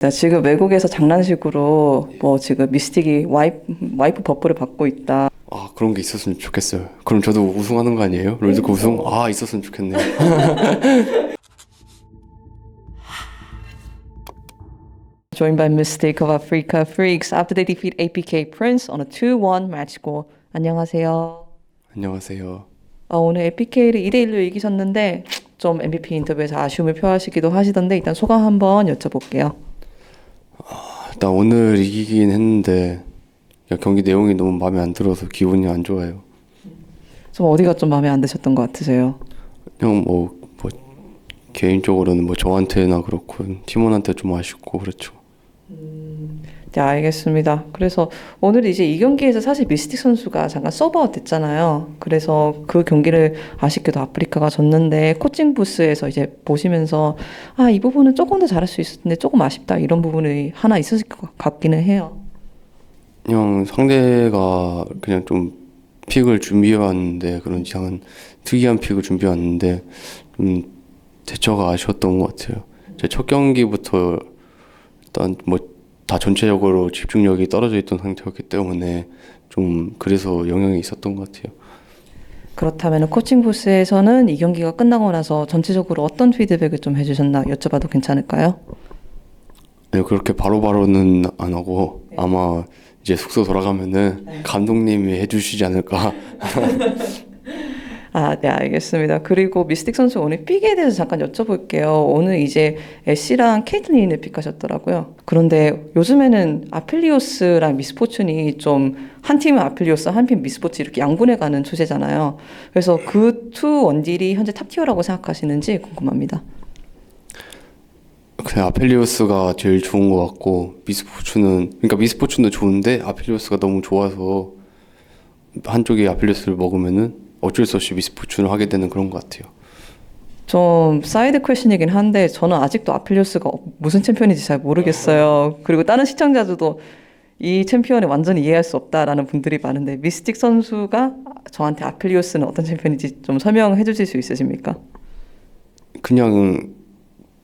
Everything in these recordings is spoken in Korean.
나 지금 외국에서 장난식으로 뭐 지금 미스틱이 와이프 버프를 받고 있다. 아, 그런 게 있었으면 좋겠어요. 그럼 저도 우승하는 거 아니에요? 롤드컵 우승? 아, 있었으면 좋겠네요. Joined by Mystic of Africa Freaks after they defeat APK Prince on a 2-1 match score. 안녕하세요. 안녕하세요. 오늘 APK를 2대1로 이기셨는데 좀 MVP 인터뷰에서 아쉬움을 표하시기도 하시던데 일단 소감 한번 여쭤볼게요. 일단 오늘 이기긴 했는데 경기 내용이 너무 마음에 안 들어서 기분이 안 좋아요. 좀 어디가 좀 마음에 안 드셨던 것 같으세요? 그냥 뭐 개인적으로는 뭐 저한테나 그렇고 팀원한테 좀 아쉽고 그렇죠. 네, 알겠습니다. 그래서 오늘 이제 이 경기에서 사실 미스틱 선수가 잠깐 서버가 됐잖아요. 그래서 그 경기를 아쉽게도 아프리카가 졌는데 코칭 부스에서 이제 보시면서 이 부분은 조금 더 잘할 수 있었는데 조금 아쉽다 이런 부분이 하나 있었을 것 같기는 해요. 그냥 상대가 그냥 좀 픽을 준비해 왔는데 그런 이상한 특이한 픽을 준비해 왔는데 좀 대처가 아쉬웠던 것 같아요. 제 첫 경기부터 일단 뭐 다 전체적으로 집중력이 떨어져 있던 상태였기 때문에 좀 그래서 영향이 있었던 것 같아요. 그렇다면 코칭 부스에서는 이 경기가 끝나고 나서 전체적으로 어떤 피드백을 좀 해주셨나 여쭤봐도 괜찮을까요? 네, 그렇게 바로바로는 안 하고 아마 이제 숙소 돌아가면은 감독님이 해주시지 않을까. 네, 알겠습니다. 그리고 미스틱 선수 오늘 픽에 대해서 잠깐 여쭤볼게요. 오늘 이제 애쉬랑 케이틀린을 픽하셨더라고요. 그런데 요즘에는 아필리오스랑 미스포춘이 좀 한 팀은 아필리오스, 한 팀은 미스포츠 이렇게 양분해 가는 추세잖아요. 그래서 그 투 원딜이 현재 탑티어라고 생각하시는지 궁금합니다. 그냥 아펠리오스가 제일 좋은 것 같고 그러니까 미스포츠는 좋은데 아펠리오스가 너무 좋아서 한쪽이 아펠리오스를 먹으면은 어쩔 수 없이 미스포츠를 하게 되는 그런 것 같아요. 좀 사이드 퀘션이긴 한데 저는 아직도 아필리오스가 무슨 챔피언인지 잘 모르겠어요. 그리고 다른 시청자들도 이 챔피언을 완전히 이해할 수 없다라는 분들이 많은데 미스틱 선수가 저한테 아필리오스는 어떤 챔피언인지 좀 설명해 주실 수 있으십니까? 그냥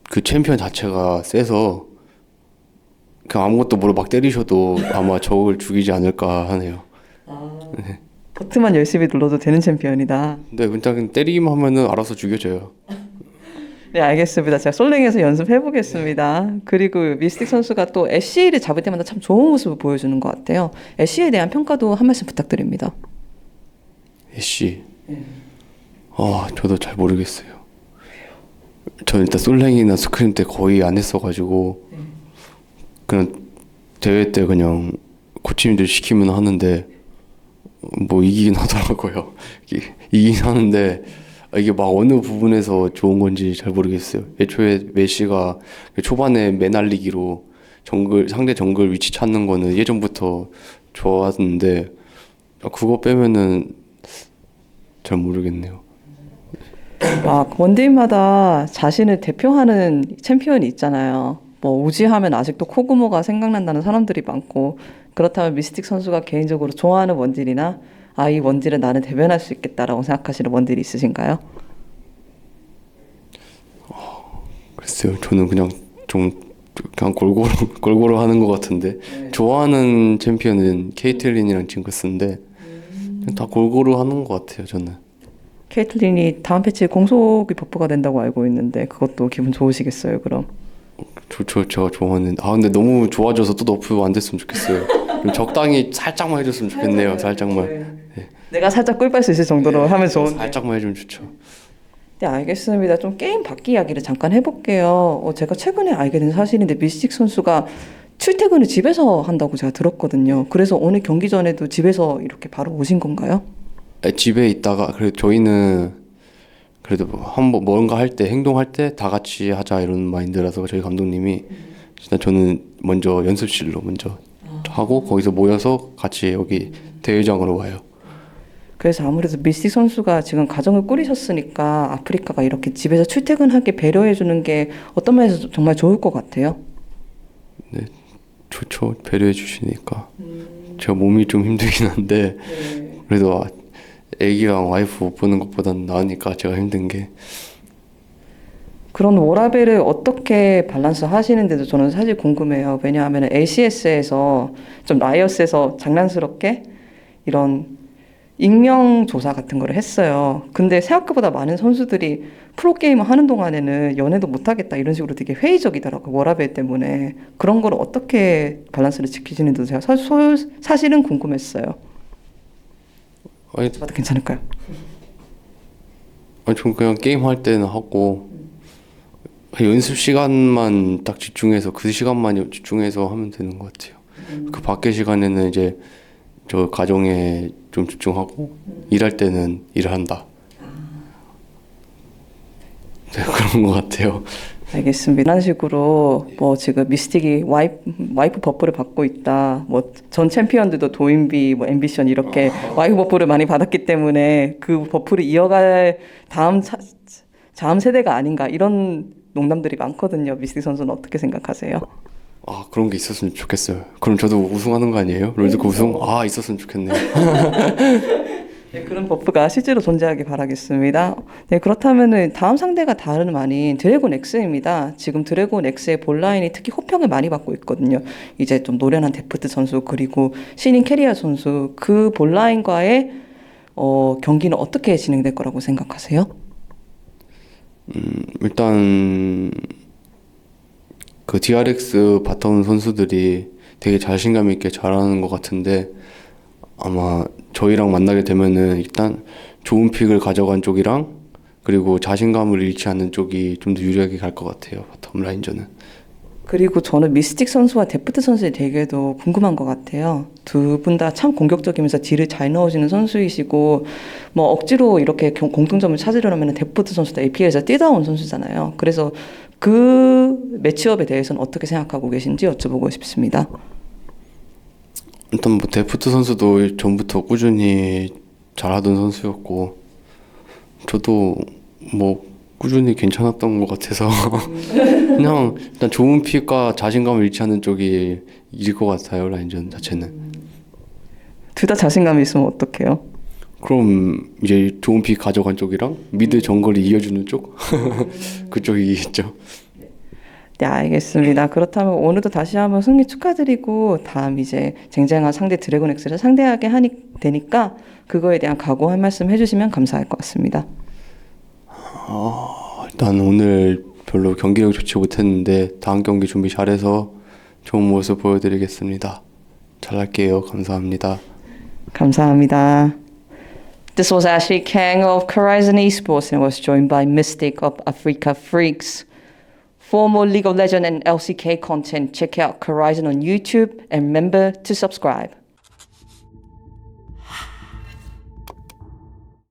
그 챔피언 자체가 세서 그냥 아무것도 모르고 막 때리셔도 아마 적을 죽이지 않을까 하네요. 버튼만 열심히 눌러도 되는 챔피언이다. 근데 그냥 때리기만 하면은 알아서 죽여져요. 네, 알겠습니다. 제가 솔랭에서 연습해 보겠습니다. 그리고 미스틱 선수가 또 애쉬를 잡을 때마다 참 좋은 모습을 보여주는 것 같아요. 애쉬에 대한 평가도 한 말씀 부탁드립니다. 애쉬. 저도 잘 모르겠어요. 저 일단 솔랭이나 스크림 때 거의 안 했어가지고 그냥 대회 때 그냥 코치님들 시키면 하는데 뭐 이기긴 하더라고요. 이기긴 하는데 이게 막 어느 부분에서 좋은 건지 잘 모르겠어요. 애초에 메시가 초반에 매날리기로 상대 정글 위치 찾는 거는 예전부터 좋았는데 그거 빼면은 잘 모르겠네요. 원딜마다 자신을 대표하는 챔피언이 있잖아요. 뭐 우지하면 아직도 코그모가 생각난다는 사람들이 많고 그렇다면 미스틱 선수가 개인적으로 좋아하는 원딜이나 이 원딜은 나는 대변할 수 있겠다라고 생각하시는 원딜이 있으신가요? 글쎄요, 저는 그냥 골고루 하는 것 같은데 좋아하는 챔피언은 케이틀린이랑 징크스인데 다 골고루 하는 것 같아요, 저는. 케이틀린이 다음 패치에 공속이 버프가 된다고 알고 있는데 그것도 기분 좋으시겠어요, 그럼? 좋죠, 제가 좋아하는. 근데 너무 좋아져서 또 너프 안 됐으면 좋겠어요. 좀 적당히 살짝만 해줬으면 좋겠네요, 살짝만. 네. 내가 살짝 꿀빨 수 있을 정도로 하면 좋은데. 살짝만 해주면 좋죠. 네, 알겠습니다. 좀 게임 바퀴 이야기를 잠깐 해볼게요. 제가 최근에 알게 된 사실인데 미스틱 선수가 출퇴근을 집에서 한다고 제가 들었거든요. 그래서 오늘 경기 전에도 집에서 이렇게 바로 오신 건가요? 집에 있다가 그래도 저희는 그래도 한번 뭔가 할 때 행동할 때 다 같이 하자 이런 마인드라서 저희 감독님이 일단 저는 먼저 연습실로 먼저 하고 거기서 모여서 같이 여기 대회장으로 와요. 그래서 아무래도 미스틱 선수가 지금 가정을 꾸리셨으니까 아프리카가 이렇게 집에서 출퇴근하게 배려해주는 게 어떤 면에서 정말 좋을 것 같아요. 네, 좋죠. 배려해 주시니까. 제가 몸이 좀 힘들긴 한데 그래도 애기랑 와이프 못 보는 것보다는 나으니까 제가 힘든 게. 그런 워라밸을 어떻게 밸런스 하시는데도 저는 사실 궁금해요. 왜냐하면 LCS에서 좀 라이엇에서 장난스럽게 이런 익명 조사 같은 거를 했어요. 근데 생각보다 많은 선수들이 프로게임을 하는 동안에는 연애도 못하겠다 이런 식으로 되게 회의적이더라고요. 워라밸 때문에. 그런 걸 어떻게 밸런스를 지키시는지도 제가 사실은 궁금했어요. 아니, 저도 괜찮을까요? 좀 그냥 게임 할 때는 하고 연습 시간만 딱 집중해서 그 시간만 집중해서 하면 되는 것 같아요. 그 밖의 시간에는 이제 저 가정에 좀 집중하고 일할 때는 일을 한다. 네, 그런 것 같아요. 알겠습니다. 이런 식으로 뭐 지금 미스틱이 와이프 버프를 받고 있다. 뭐 전 챔피언들도 도인비, 뭐 앰비션 이렇게 와이프 버프를 많이 받았기 때문에 그 버프를 이어갈 다음 세대가 아닌가 이런 농담들이 많거든요. 미스틱 선수는 어떻게 생각하세요? 아, 그런 게 있었으면 좋겠어요. 그럼 저도 우승하는 거 아니에요? 롤드컵 우승? 아, 있었으면 좋겠네요. 네, 그런 버프가 실제로 존재하길 바라겠습니다. 네, 그렇다면은 다음 상대가 다름 아닌 드래곤 X입니다. 지금 드래곤 X의 본라인이 특히 호평을 많이 받고 있거든요. 이제 좀 노련한 데프트 선수 그리고 신인 캐리어 선수 그 본라인과의 경기는 어떻게 진행될 거라고 생각하세요? 일단 그 DRX 바텀 선수들이 되게 자신감 있게 잘하는 것 같은데 아마 저희랑 만나게 되면은 일단 좋은 픽을 가져간 쪽이랑 그리고 자신감을 잃지 않는 쪽이 좀 더 유리하게 갈 것 같아요. 바텀 라인전은. 그리고 저는 미스틱 선수와 데프트 선수의 대결도 궁금한 것 같아요. 두 분 다 참 공격적이면서 딜을 잘 넣어주는 선수이시고 뭐 억지로 이렇게 공통점을 찾으려면 데프트 선수도 APL에서 뛰다 온 선수잖아요. 그래서 그 매치업에 대해서는 어떻게 생각하고 계신지 여쭤보고 싶습니다. 일단 뭐 데프트 선수도 전부터 꾸준히 잘하던 선수였고 저도 뭐 꾸준히 괜찮았던 것 같아서 그냥 일단 좋은 픽과 자신감을 잃지 않는 쪽이 이길 것 같아요. 라인전 자체는. 둘 다 자신감이 있으면 어떡해요? 그럼 이제 좋은 픽 가져간 쪽이랑 미드 정글을 이어주는 쪽 그쪽이 이기겠죠. 네, 알겠습니다. 그렇다면 오늘도 다시 한번 승리 축하드리고 다음 이제 쟁쟁한 상대 드래곤 X를 상대하게 되니까 그거에 대한 각오 한 말씀 해주시면 감사할 것 같습니다. 일단 오늘 별로 경기력 좋지 못했는데 다음 경기 준비 잘해서 좋은 모습 보여드리겠습니다. 잘할게요. 감사합니다. 감사합니다. This was Ashley Kang of Horizon Esports and was joined by Mystic of Africa Freaks. For more League of Legends and LCK content, check out Horizon on YouTube and remember to subscribe.